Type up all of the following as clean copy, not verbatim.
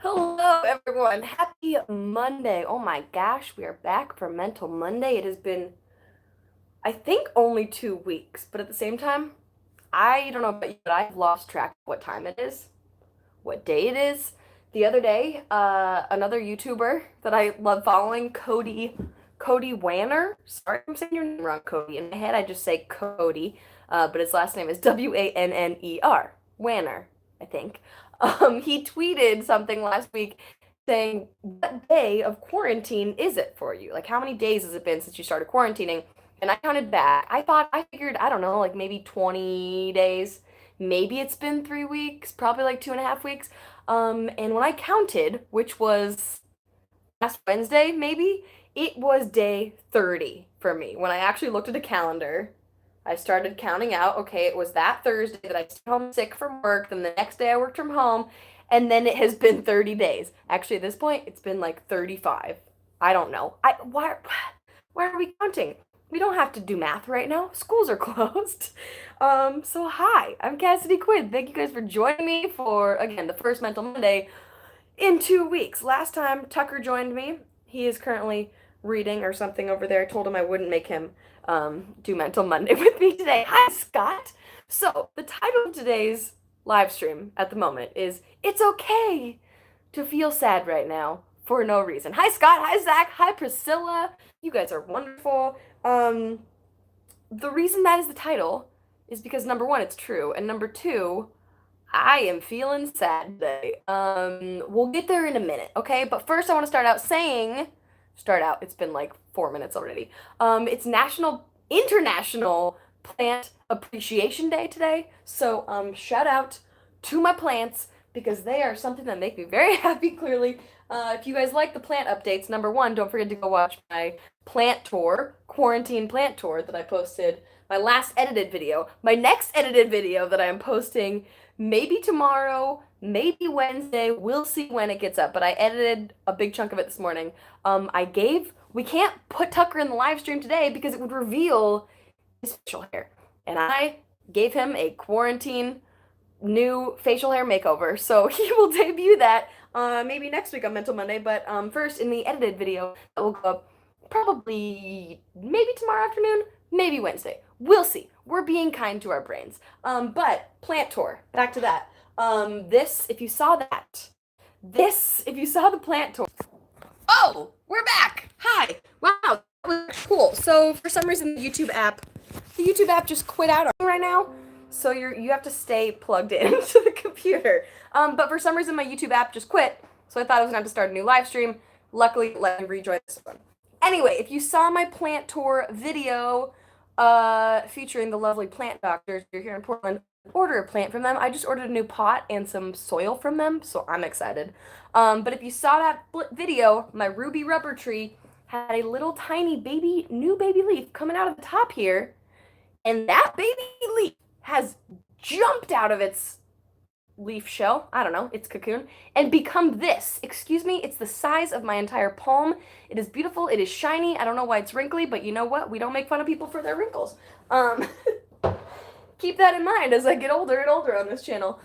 Hello, everyone. Happy Monday. Oh my gosh, we are back for Mental Monday. It has been, I think, only 2 weeks, but at the same time, I don't know about you, but I've lost track of what time it is, what day it is. The other day, another YouTuber that I love following, Cody Wanner. Sorry if I'm saying your name wrong, Cody. In my head, I just say Cody, but his last name is Wanner. Wanner, I think. He tweeted something last week saying, "What day of quarantine is it for you? Like, how many days has it been since you started quarantining?" And I counted back. I figured, I don't know, like maybe 20 days. Maybe it's been 3 weeks, probably like 2.5 weeks. And when I counted, which was last Wednesday, maybe, it was day 30 for me. When I actually looked at a calendar, I started counting out, okay, it was that Thursday that I stayed home sick from work, then the next day I worked from home, and then it has been 30 days. Actually, at this point, it's been like 35. I don't know. Why are we counting? We don't have to do math right now. Schools are closed. So hi, I'm Cassidy Quinn. Thank you guys for joining me for, again, the first Mental Monday in 2 weeks. Last time Tucker joined me, he is currently reading or something over there. I told him I wouldn't make him do Mental Monday with me today. Hi, Scott. So, the title of today's live stream at the moment is It's Okay to Feel Sad Right Now for No Reason. Hi, Scott. Hi, Zach. Hi, Priscilla. You guys are wonderful. The reason that is the title is because number one, it's true, and number two, I am feeling sad today. We'll get there in a minute, okay? But first, I want to start out. It's been like 4 minutes already. It's International Plant Appreciation Day today. So, shout out to my plants because they are something that make me very happy. Clearly, if you guys like the plant updates, number one, don't forget to go watch my plant tour, quarantine plant tour that I posted. My last edited video, my next edited video that I am posting maybe tomorrow, maybe Wednesday. We'll see when it gets up. But I edited a big chunk of it this morning. We can't put Tucker in the live stream today because it would reveal his facial hair. And I gave him a quarantine new facial hair makeover. So he will debut that maybe next week on Mental Monday. But first, in the edited video that will go up probably maybe tomorrow afternoon, maybe Wednesday. We'll see. We're being kind to our brains. But plant tour, back to that. If you saw if you saw the plant tour. Oh, we're back. Hi. Wow, that was cool. So for some reason, the YouTube app just quit out on me right now. So you have to stay plugged into the computer. But for some reason, my YouTube app just quit. So I thought I was gonna have to start a new live stream. Luckily, let me rejoin this one. Anyway, if you saw my plant tour video featuring the lovely plant doctors, if you're here in Portland, order a plant from them. I just ordered a new pot and some soil from them, so I'm excited. But if you saw that video, my ruby rubber tree had a little tiny new baby leaf coming out of the top here, and that baby leaf has jumped out of its leaf shell, I don't know, its cocoon, and become this. Excuse me, it's the size of my entire palm. It is beautiful, it is shiny. I don't know why it's wrinkly, but you know what? We don't make fun of people for their wrinkles. Keep that in mind as I get older and older on this channel.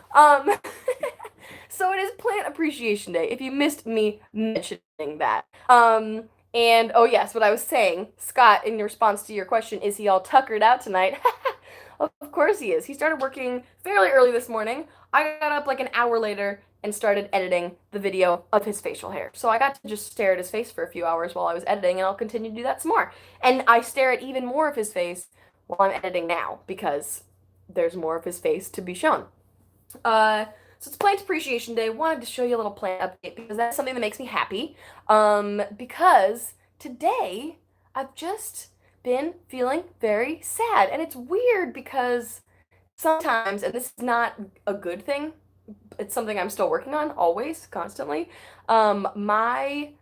So it is Plant Appreciation Day, if you missed me mentioning that. And oh yes, what I was saying, Scott, in response to your question, is he all tuckered out tonight? Of course he is. He started working fairly early this morning. I got up like an hour later and started editing the video of his facial hair. So I got to just stare at his face for a few hours while I was editing, and I'll continue to do that some more. And I stare at even more of his face while I'm editing now because there's more of his face to be shown. So it's Plant Appreciation Day. Wanted to show you a little plant update because that's something that makes me happy. Because today I've just been feeling very sad. And it's weird because sometimes, and this is not a good thing, it's something I'm still working on, always, constantly. My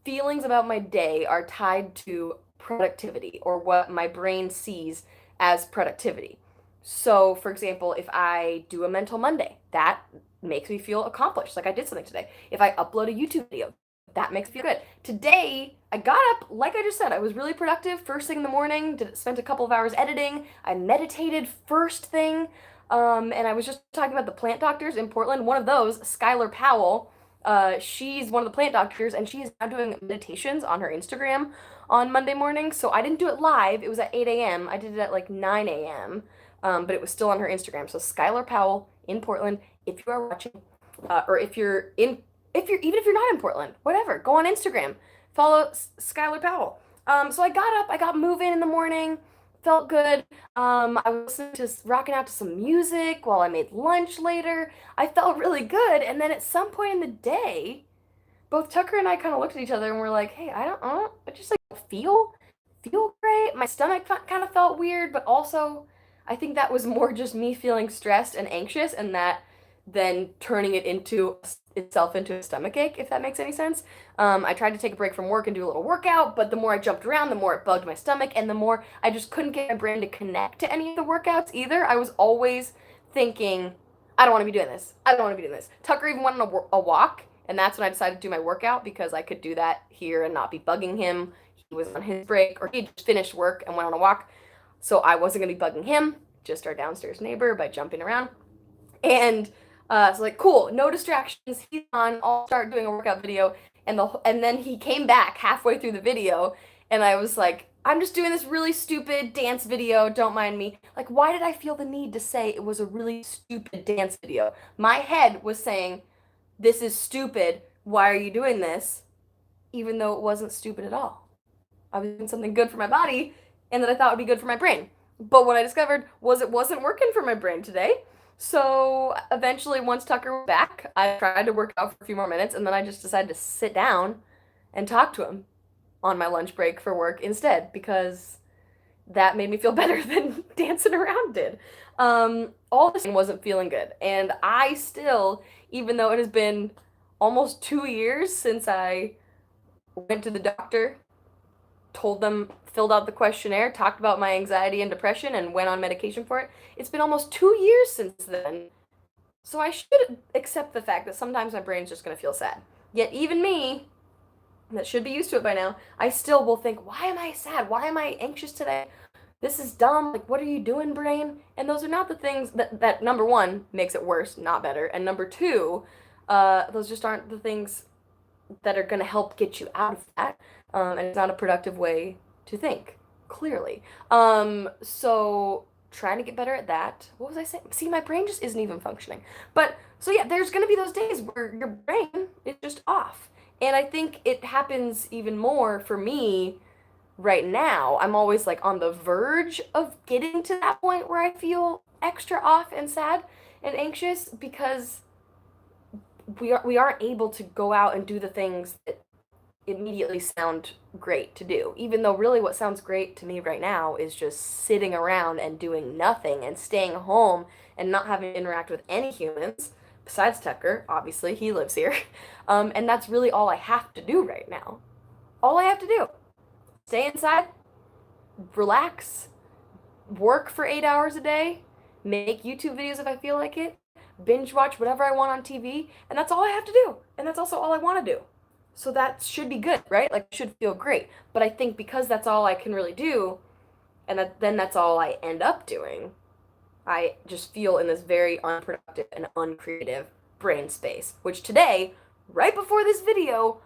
feelings about my day are tied to productivity or what my brain sees as productivity. So, for example, if I do a Mental Monday, that makes me feel accomplished, like I did something today. If I upload a YouTube video, that makes me feel good. Today, I got up, like I just said, I was really productive first thing in the morning, spent a couple of hours editing, I meditated first thing, and I was just talking about the plant doctors in Portland. One of those, Skylar Powell, she's one of the plant doctors, and she's now doing meditations on her Instagram on Monday mornings. So I didn't do it live. It was at 8 a.m. I did it at like 9 a.m. But it was still on her Instagram. So Skylar Powell in Portland, if you are watching, or even if you're not in Portland, whatever, go on Instagram, follow Skylar Powell. So I got up, I got moving in the morning, felt good. I was listening to rocking out to some music while I made lunch later. I felt really good, and then at some point in the day, both Tucker and I kind of looked at each other and we're like, "Hey, I just like feel great." My stomach kind of felt weird, but also I think that was more just me feeling stressed and anxious, and that then turning it into itself into a stomach ache, if that makes any sense. I tried to take a break from work and do a little workout, but the more I jumped around, the more it bugged my stomach, and the more I just couldn't get my brain to connect to any of the workouts either. I was always thinking, I don't want to be doing this. I don't want to be doing this. Tucker even went on a walk, and that's when I decided to do my workout because I could do that here and not be bugging him. He was on his break, or he just finished work and went on a walk, so I wasn't going to be bugging him, just our downstairs neighbor, by jumping around. And so like, cool, no distractions. He's on. I'll start doing a workout video, and then he came back halfway through the video, and I was like, I'm just doing this really stupid dance video. Don't mind me. Like, why did I feel the need to say it was a really stupid dance video? My head was saying, this is stupid. Why are you doing this? Even though it wasn't stupid at all. I was doing something good for my body and that I thought would be good for my brain. But what I discovered was it wasn't working for my brain today. So eventually, once Tucker was back, I tried to work out for a few more minutes, and then I just decided to sit down and talk to him on my lunch break for work instead, because that made me feel better than dancing around did. All this wasn't feeling good, and I still, even though it has been almost 2 years since I went to the doctor, told them, filled out the questionnaire, talked about my anxiety and depression, and went on medication for it. It's been almost 2 years since then. So I should accept the fact that sometimes my brain's just going to feel sad. Yet even me, that should be used to it by now, I still will think, why am I sad? Why am I anxious today? This is dumb. Like, what are you doing, brain? And those are not the things that number one, makes it worse, not better. And number two, those just aren't the things that are going to help get you out of that. And it's not a productive way to think, clearly. So trying to get better at that. What was I saying? See, my brain just isn't even functioning. But so yeah, there's going to be those days where your brain is just off. And I think it happens even more for me right now. I'm always like on the verge of getting to that point where I feel extra off and sad and anxious because we aren't able to go out and do the things that immediately sound great to do. Even though really what sounds great to me right now is just sitting around and doing nothing and staying home and not having to interact with any humans besides Tucker. Obviously, he lives here. And that's really all I have to do right now. All I have to do. Stay inside, relax, work for 8 hours a day, make YouTube videos if I feel like it, binge watch whatever I want on TV, and that's all I have to do. And that's also all I want to do. So that should be good, right? Like, it should feel great. But I think because that's all I can really do, and then that's all I end up doing, I just feel in this very unproductive and uncreative brain space. Which today, right before this video,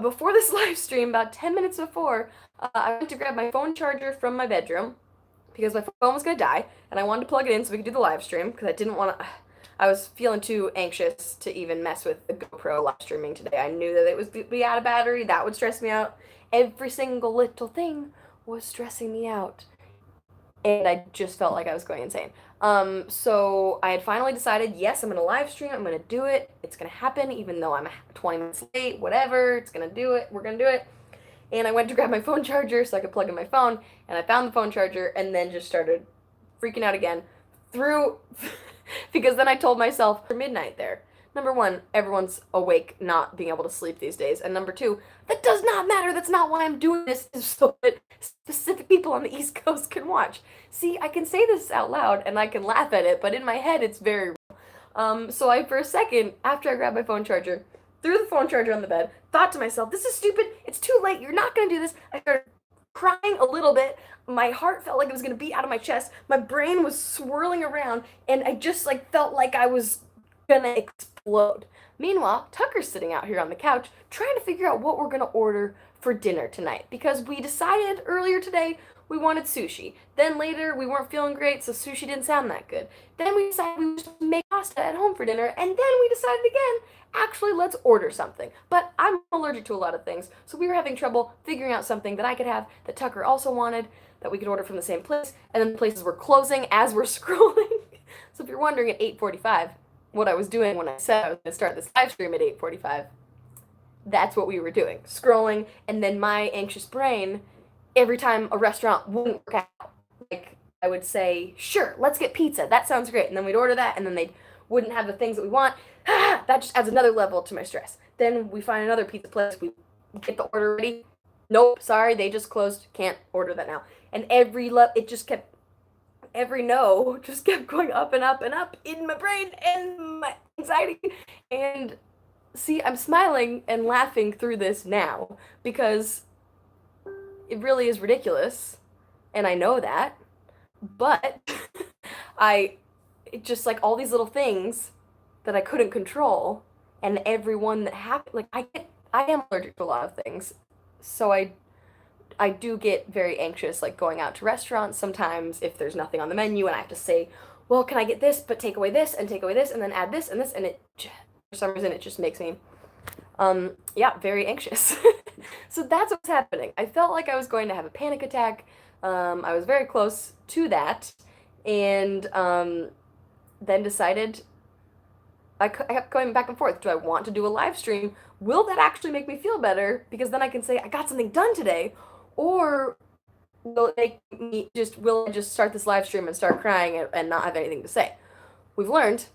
before this live stream, about 10 minutes before, I went to grab my phone charger from my bedroom because my phone was going to die, and I wanted to plug it in so we could do the live stream because I didn't want to... I was feeling too anxious to even mess with the GoPro live streaming today. I knew that it would be out of battery. That would stress me out. Every single little thing was stressing me out. And I just felt like I was going insane. So I had finally decided, yes, I'm going to live stream. I'm going to do it. It's going to happen, even though I'm 20 minutes late, whatever. It's going to do it. We're going to do it. And I went to grab my phone charger so I could plug in my phone. And I found the phone charger and then just started freaking out again through... because then I told myself for midnight there. Number one, everyone's awake, not being able to sleep these days. And number two, that does not matter. That's not why I'm doing this, is so that specific people on the East Coast can watch. See, I can say this out loud and I can laugh at it, but in my head it's very real. So I, for a second, after I grabbed my phone charger, threw the phone charger on the bed, thought to myself, this is stupid. It's too late. You're not going to do this. I started crying a little bit. My heart felt like it was going to beat out of my chest. My brain was swirling around, and I just like felt like I was going to explode. explode. Meanwhile, Tucker's sitting out here on the couch trying to figure out what we're gonna order for dinner tonight because we decided earlier today we wanted sushi. Then later we weren't feeling great, so sushi didn't sound that good. Then we decided we would just make pasta at home for dinner, and then we decided again, actually let's order something. But I'm allergic to a lot of things, so we were having trouble figuring out something that I could have that Tucker also wanted, that we could order from the same place, and then the places were closing as we're scrolling. So if you're wondering at 8:45 what I was doing when I said I was going to start this live stream at 8:45, that's what we were doing, scrolling, and then my anxious brain, every time a restaurant wouldn't work out, like I would say, sure, let's get pizza, that sounds great, and then we'd order that, and then they wouldn't have the things that we want. That just adds another level to my stress. Then we find another pizza place, we get the order ready, nope, sorry, they just closed, can't order that now. And every no just kept going up and up and up in my brain and my anxiety. And see, I'm smiling and laughing through this now because it really is ridiculous, and I know that, but it just like all these little things that I couldn't control, and every one that happened, like I am allergic to a lot of things, so I do get very anxious, like going out to restaurants sometimes if there's nothing on the menu and I have to say, well, can I get this, but take away this, and take away this, and then add this, and it, for some reason, it just makes me, yeah, very anxious. So that's what's happening. I felt like I was going to have a panic attack. I was very close to that, and then decided, I kept going back and forth. Do I want to do a live stream? Will that actually make me feel better? Because then I can say I got something done today. Or will I just start this live stream and start crying and not have anything to say? We've learned,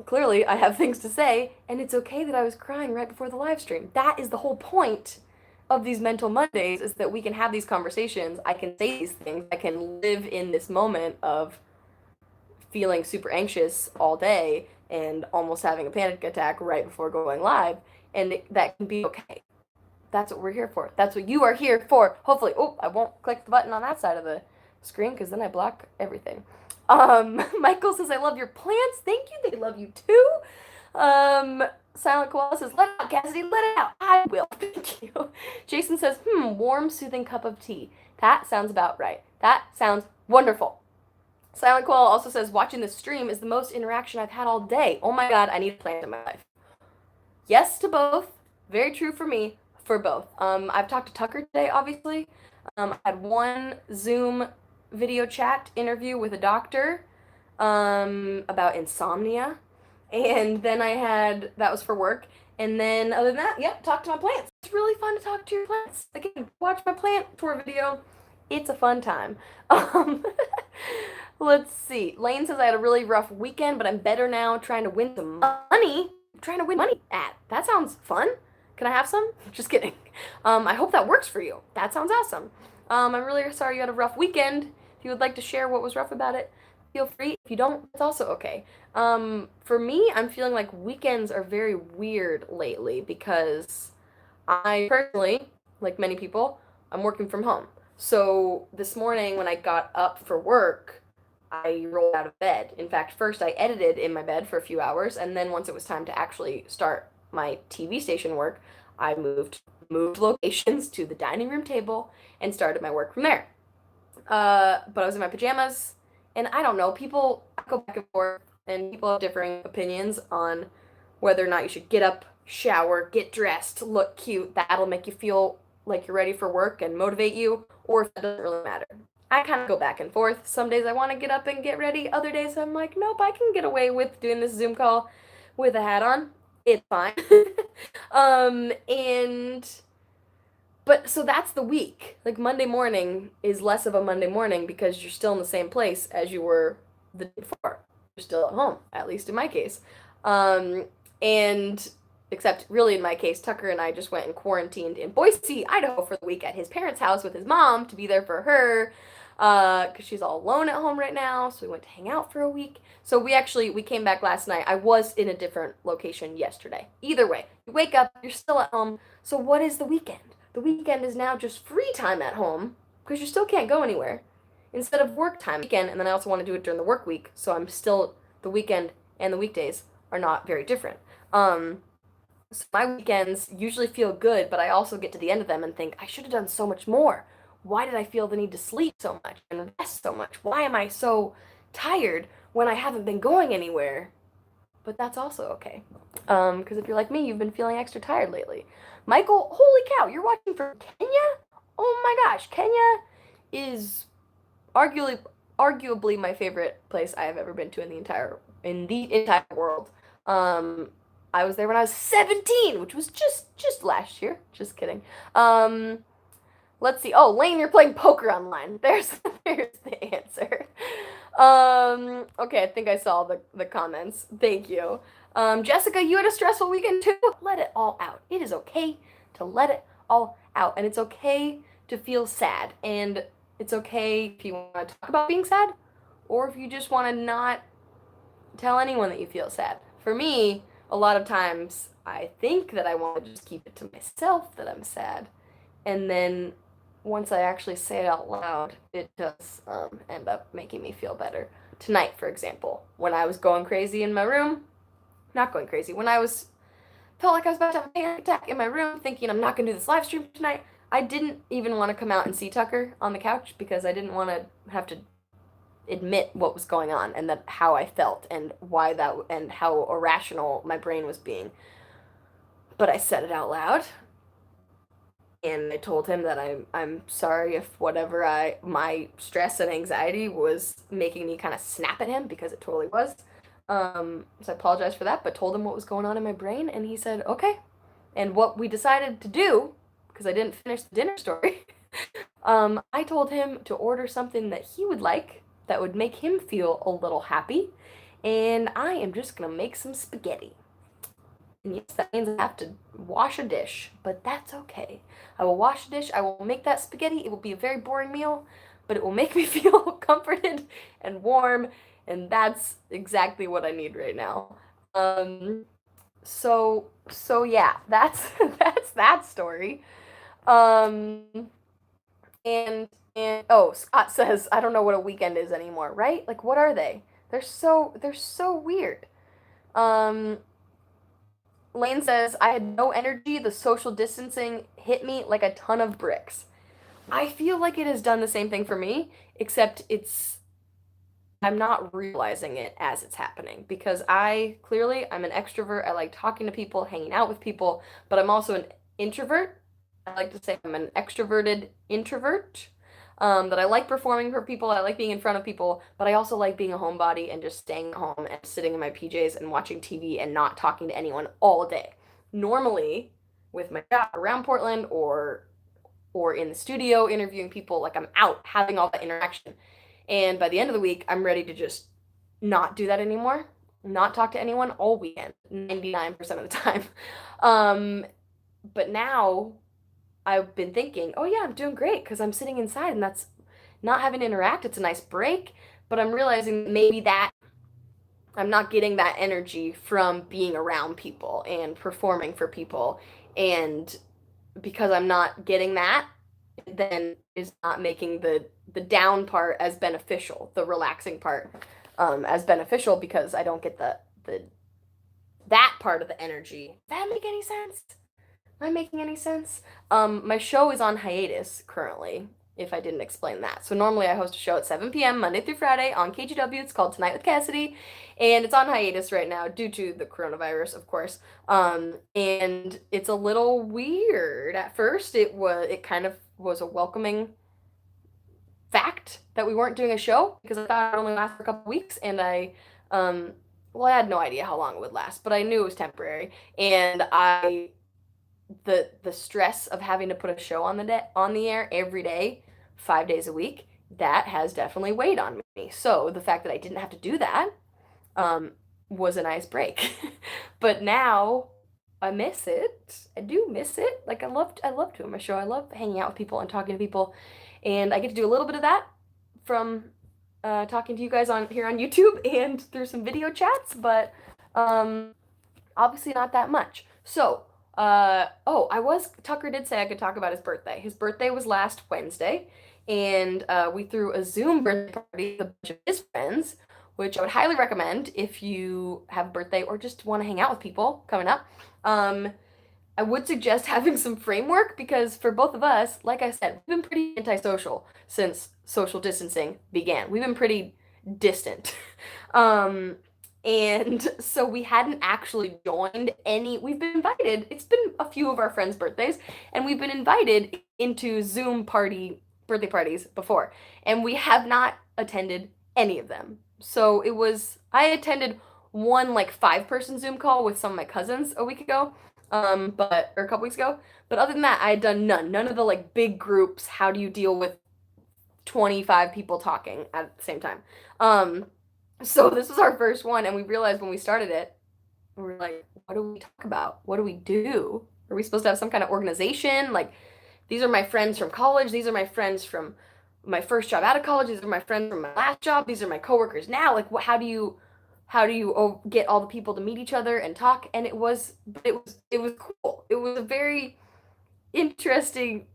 clearly I have things to say, and it's okay that I was crying right before the live stream. That is the whole point of these mental Mondays, is that we can have these conversations. I can say these things. I can live in this moment of feeling super anxious all day and almost having a panic attack right before going live, and that can be okay. That's what we're here for. That's what you are here for. Hopefully. Oh, I won't click the button on that side of the screen because then I block everything. Michael says, I love your plants. Thank you. They love you too. Silent Koala says, let it out, Cassidy. Let it out. I will. Thank you. Jason says, warm, soothing cup of tea. That sounds about right. That sounds wonderful. Silent Koala also says, watching this stream is the most interaction I've had all day. Oh my god, I need a plant in my life. Yes to both. Very true for me. For both. I've talked to Tucker today, obviously. I had one Zoom video chat interview with a doctor about insomnia. And then that was for work. And then other than that, yep, talk to my plants. It's really fun to talk to your plants. Again, watch my plant tour video. It's a fun time. Let's see. Lane says I had a really rough weekend, but I'm better now, trying to win some money. Trying to win money at. That sounds fun. Can I have some? Just kidding. I hope that works for you. That sounds awesome. I'm really sorry you had a rough weekend. If you would like to share what was rough about it, feel free. If you don't, it's also okay. For me, I'm feeling like weekends are very weird lately because I personally, like many people, I'm working from home. So this morning when I got up for work, I rolled out of bed. In fact, first I edited in my bed for a few hours, and then once it was time to actually start my TV station work, I moved locations to the dining room table and started my work from there. But I was in my pajamas, and I don't know, people go back and forth, and people have differing opinions on whether or not you should get up, shower, get dressed, look cute. That'll make you feel like you're ready for work and motivate you, or if that doesn't really matter. I kind of go back and forth. Some days I want to get up and get ready. Other days I'm like, nope, I can get away with doing this Zoom call with a hat on. It's fine. But so that's the week. Like Monday morning is less of a Monday morning because you're still in the same place as you were the day before. You're still at home, at least in my case. And except really in my case, Tucker and I just went and quarantined in Boise, Idaho for the week at his parents' house with his mom to be there for her. Because she's all alone at home right now, so we went to hang out for a week. So we came back last night. I was in a different location yesterday. Either way, you wake up, you're still at home. So what is the weekend? The weekend is now just free time at home, because you still can't go anywhere, instead of work time weekend. And then I also want to do it during the work week, so I'm still, the weekend and the weekdays are not very different. So my weekends usually feel good, but I also get to the end of them and think, I should have done so much more. Why did I feel the need to sleep so much and rest so much? Why am I so tired when I haven't been going anywhere? But that's also okay. Because if you're like me, you've been feeling extra tired lately. Michael, holy cow, you're watching from Kenya? Oh my gosh, Kenya is arguably my favorite place I have ever been to in the entire world. Um, I was there when I was 17, which was just last year. Just kidding. Um, let's see. Oh, Lane, you're playing poker online. There's the answer. Okay, I think I saw the comments. Thank you. Jessica, you had a stressful weekend too. Let it all out. It is okay to let it all out, and it's okay to feel sad, and it's okay if you want to talk about being sad, or if you just want to not tell anyone that you feel sad. For me, a lot of times I think that I want to just keep it to myself that I'm sad, and then once I actually say it out loud, it does end up making me feel better. Tonight, for example, when I was going crazy in my room, not going crazy, when I was felt like I was about to have a panic attack in my room, thinking I'm not gonna do this live stream tonight. I didn't even want to come out and see Tucker on the couch because I didn't want to have to admit what was going on and that how I felt and why that and how irrational my brain was being. But I said it out loud, and I told him that I'm sorry if whatever my stress and anxiety was making me kind of snap at him, because it totally was. So I apologized for that, but told him what was going on in my brain, and he said okay. And what we decided to do, because I didn't finish the dinner story, I told him to order something that he would like that would make him feel a little happy, and I am just gonna make some spaghetti. And yes, that means I have to wash a dish, but that's okay. I will wash a dish, I will make that spaghetti. It will be a very boring meal, but it will make me feel comforted and warm, and that's exactly what I need right now. So yeah, that's that's that story. Um, and oh, Scott says I don't know what a weekend is anymore, right? Like what are they? They're so weird. Um, Lane says, I had no energy. The social distancing hit me like a ton of bricks. I feel like it has done the same thing for me, except I'm not realizing it as it's happening, because I'm an extrovert. I like talking to people, hanging out with people, but I'm also an introvert. I like to say I'm an extroverted introvert. That I like performing for people, I like being in front of people, but I also like being a homebody and just staying home and sitting in my PJs and watching TV and not talking to anyone all day. Normally, with my job around Portland or in the studio interviewing people, like I'm out having all that interaction. And by the end of the week, I'm ready to just not do that anymore, not talk to anyone all weekend, 99% of the time. Um, but now I've been thinking, oh yeah, I'm doing great because I'm sitting inside and that's not having to interact. It's a nice break, but I'm realizing maybe that I'm not getting that energy from being around people and performing for people. And because I'm not getting that, then is not making the down part as beneficial, the relaxing part as beneficial, because I don't get the that part of the energy. Does that make any sense? Am I making any sense? My show is on hiatus currently, if I didn't explain that. So normally I host a show at 7 p.m. Monday through Friday on KGW. It's called Tonight with Cassidy, and it's on hiatus right now due to the coronavirus, of course. And it's a little weird. At first, it kind of was a welcoming fact that we weren't doing a show, because I thought it would only last for a couple weeks, and well, I had no idea how long it would last, but I knew it was temporary, and the stress of having to put a show on the air every day, 5 days a week, that has definitely weighed on me. So the fact that I didn't have to do that um, was a nice break. But now I miss it. I do miss it. Like I love doing my show. I love hanging out with people and talking to people, and I get to do a little bit of that from talking to you guys on here on YouTube and through some video chats, but obviously not that much. So Tucker did say I could talk about his birthday. His birthday was last Wednesday, and we threw a Zoom birthday party with a bunch of his friends, which I would highly recommend if you have a birthday or just want to hang out with people coming up. I would suggest having some framework because for both of us, like I said, we've been pretty antisocial since social distancing began. We've been pretty distant. Um, and so we hadn't actually joined any, we've been invited, it's been a few of our friends' birthdays, and we've been invited into Zoom birthday parties before, and we have not attended any of them. So I attended one like 5-person Zoom call with some of my cousins a week ago, or a couple weeks ago. But other than that, I had done none of the like big groups. How do you deal with 25 people talking at the same time? So this was our first one, and we realized when we started it, we were like, what do we talk about? What do we do? Are we supposed to have some kind of organization? Like, these are my friends from college. These are my friends from my first job out of college. These are my friends from my last job. These are my coworkers now. Like, how do you get all the people to meet each other and talk? And it was cool. It was a very interesting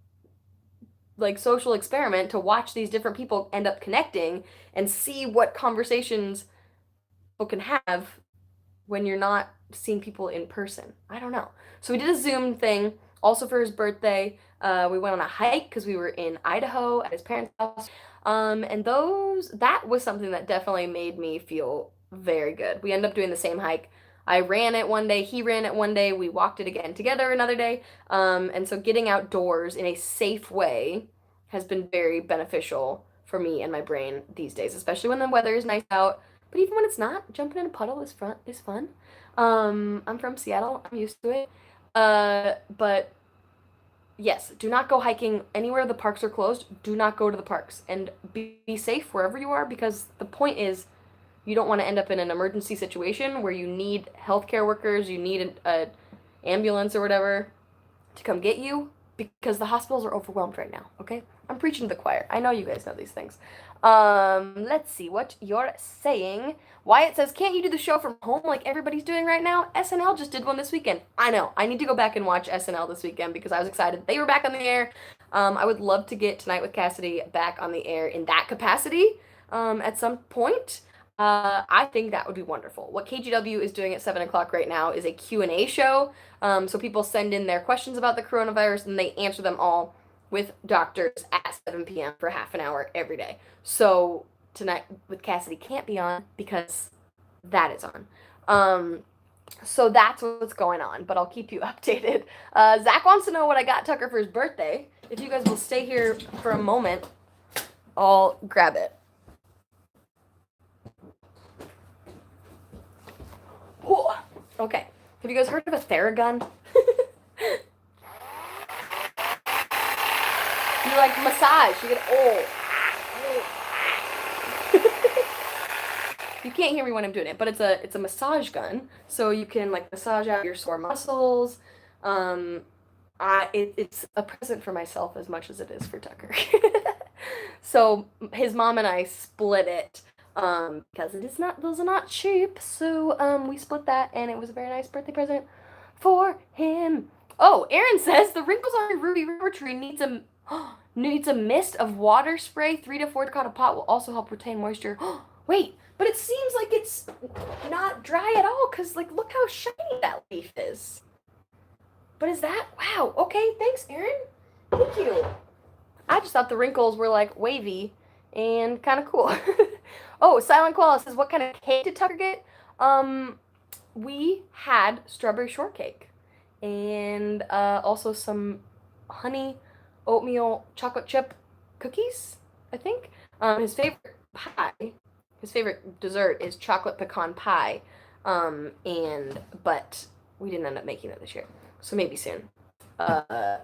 like social experiment to watch these different people end up connecting and see what conversations people can have when you're not seeing people in person. I don't know. So we did a Zoom thing also for his birthday. We went on a hike because we were in Idaho at his parents' house. And that was something that definitely made me feel very good. We ended up doing the same hike. I ran it one day, he ran it one day, we walked it again together another day. And so getting outdoors in a safe way has been very beneficial for me and my brain these days, especially when the weather is nice out. But even when it's not, jumping in a puddle is fun. I'm from Seattle. I'm used to it. But yes, do not go hiking anywhere the parks are closed. Do not go to the parks and be safe wherever you are because the point is you don't want to end up in an emergency situation where you need healthcare workers, you need a ambulance or whatever to come get you because the hospitals are overwhelmed right now, okay? I'm preaching to the choir. I know you guys know these things. Let's see what you're saying. Wyatt says, can't you do the show from home like everybody's doing right now? SNL just did one this weekend. I know. I need to go back and watch SNL this weekend because I was excited. They were back on the air. I would love to get Tonight with Cassidy back on the air in that capacity at some point. I think that would be wonderful. What KGW is doing at 7 o'clock right now is a Q&A show. So people send in their questions about the coronavirus and they answer them all with doctors at 7 p.m. for half an hour every day. So Tonight with Cassidy can't be on because that is on. So that's what's going on, but I'll keep you updated. Zach wants to know what I got Tucker for his birthday. If you guys will stay here for a moment, I'll grab it. Okay. Have you guys heard of a Theragun? You like massage. You get You can't hear me when I'm doing it, but it's a massage gun, so you can like massage out your sore muscles. It's a present for myself as much as it is for Tucker. So his mom and I split it. Because those are not cheap. So, we split that and it was a very nice birthday present for him. Oh, Aaron says the wrinkles on your Ruby River tree needs a mist of water spray. 3 to 4 terracotta pot will also help retain moisture. Wait, but it seems like it's not dry at all because like look how shiny that leaf is. But is that wow? Okay, thanks, Aaron. Thank you. I just thought the wrinkles were like wavy and kind of cool. Oh, Silent Koala says, what kind of cake did Tucker get? We had strawberry shortcake and also some honey oatmeal chocolate chip cookies, I think. His favorite dessert is chocolate pecan pie. But we didn't end up making that this year. So maybe soon.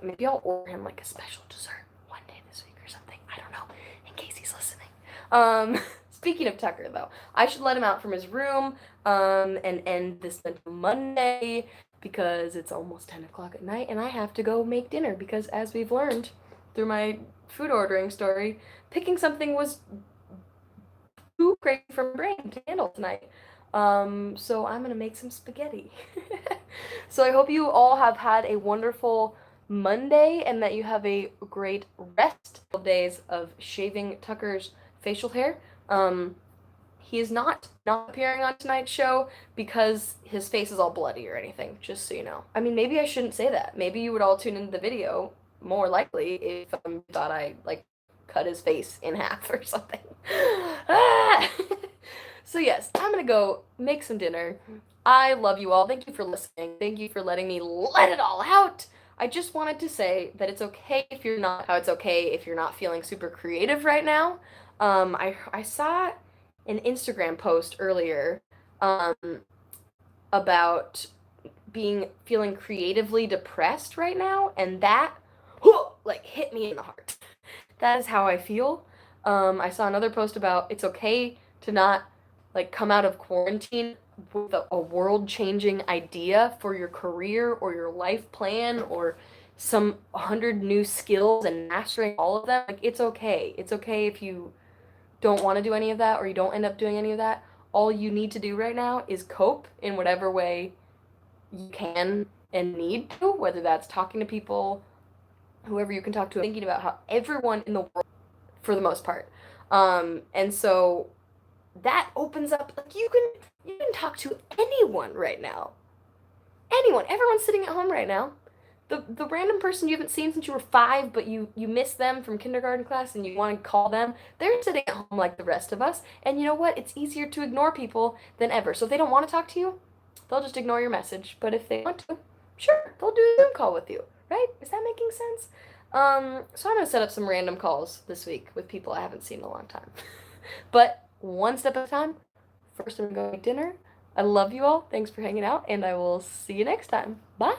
Maybe I'll order him like a special dessert one day this week or something. I don't know, in case he's listening. Speaking of Tucker, though, I should let him out from his room and end this Mental Monday because it's almost 10 o'clock at night and I have to go make dinner because, as we've learned through my food ordering story, picking something was too crazy for my brain to handle tonight. So I'm gonna make some spaghetti. So I hope you all have had a wonderful Monday and that you have a great rest of days of shaving Tucker's facial hair. He is not appearing on tonight's show because his face is all bloody or anything, just so you know. I mean, maybe I shouldn't say that. Maybe you would all tune into the video more likely if thought I, like, cut his face in half or something. Ah! So yes, I'm gonna go make some dinner. I love you all. Thank you for listening. Thank you for letting me let it all out. I just wanted to say that it's okay if you're not, how it's okay if you're not feeling super creative right now. I saw an Instagram post earlier um, about feeling creatively depressed right now, and that like hit me in the heart. That is how I feel. I saw another post about it's okay to not like come out of quarantine with a world-changing idea for your career or your life plan or some 100 new skills and mastering all of them. Like it's okay. It's okay if you don't want to do any of that or you don't end up doing any of that. All you need to do right now is cope in whatever way you can and need to, whether that's talking to people, whoever you can talk to, thinking about how everyone in the world, for the most part. And so that opens up, like you can talk to anyone right now. Anyone. Everyone's sitting at home right now. The random person you haven't seen since you were 5, but you miss them from kindergarten class and you want to call them, they're sitting at home like the rest of us. And you know what? It's easier to ignore people than ever. So if they don't want to talk to you, they'll just ignore your message. But if they want to, sure, they'll do a Zoom call with you. Right? Is that making sense? So I'm gonna set up some random calls this week with people I haven't seen in a long time. But one step at a time. First, I'm going to make dinner. I love you all. Thanks for hanging out, and I will see you next time. Bye.